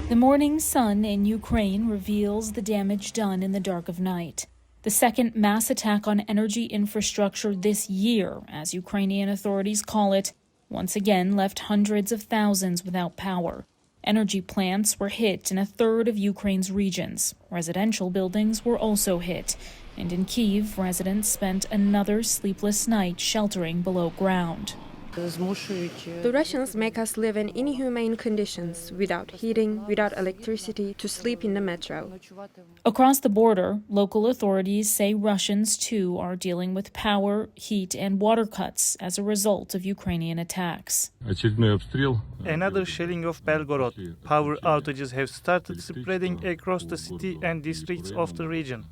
The morning sun in Ukraine reveals the damage done in the dark of night. The second mass attack on energy infrastructure this year, as Ukrainian authorities call it, once again left hundreds of thousands without power. Energy plants were hit in a third of Ukraine's regions. Residential buildings were also hit. And in Kiev, residents spent another sleepless night sheltering below ground. The Russians make us live in inhumane conditions, without heating, without electricity, to sleep in the metro. Across the border, local authorities say Russians, too, are dealing with power, heat, and water cuts as a result of Ukrainian attacks. Another shelling of Belgorod. Power outages have started spreading across the city and districts of the region.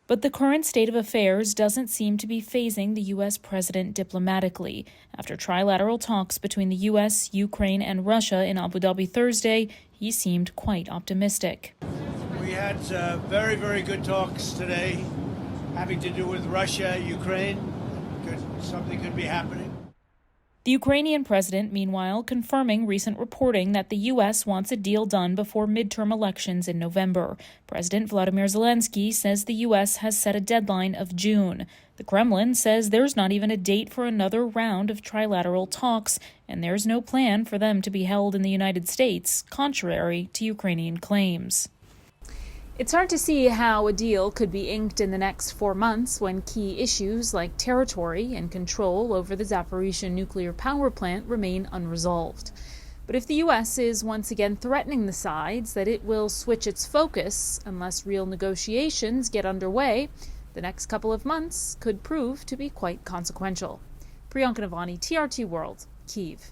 But the current state of affairs doesn't seem to be phasing the U.S. president diplomatically. After trilateral talks between the U.S., Ukraine, and Russia in Abu Dhabi Thursday, he seemed quite optimistic. We had very, very good talks today, having to do with Russia, Ukraine. Something could be happening. The Ukrainian president, meanwhile, confirming recent reporting that the U.S. wants a deal done before midterm elections in November. President Volodymyr Zelenskyy says the U.S. has set a deadline of June. The Kremlin says there's not even a date for another round of trilateral talks, and there's no plan for them to be held in the United States, contrary to Ukrainian claims. It's hard to see how a deal could be inked in the next 4 months when key issues like territory and control over the Zaporizhzhia nuclear power plant remain unresolved. But if the U.S. is once again threatening the sides that it will switch its focus unless real negotiations get underway, the next couple of months could prove to be quite consequential. Priyanka Navani, TRT World, Kyiv.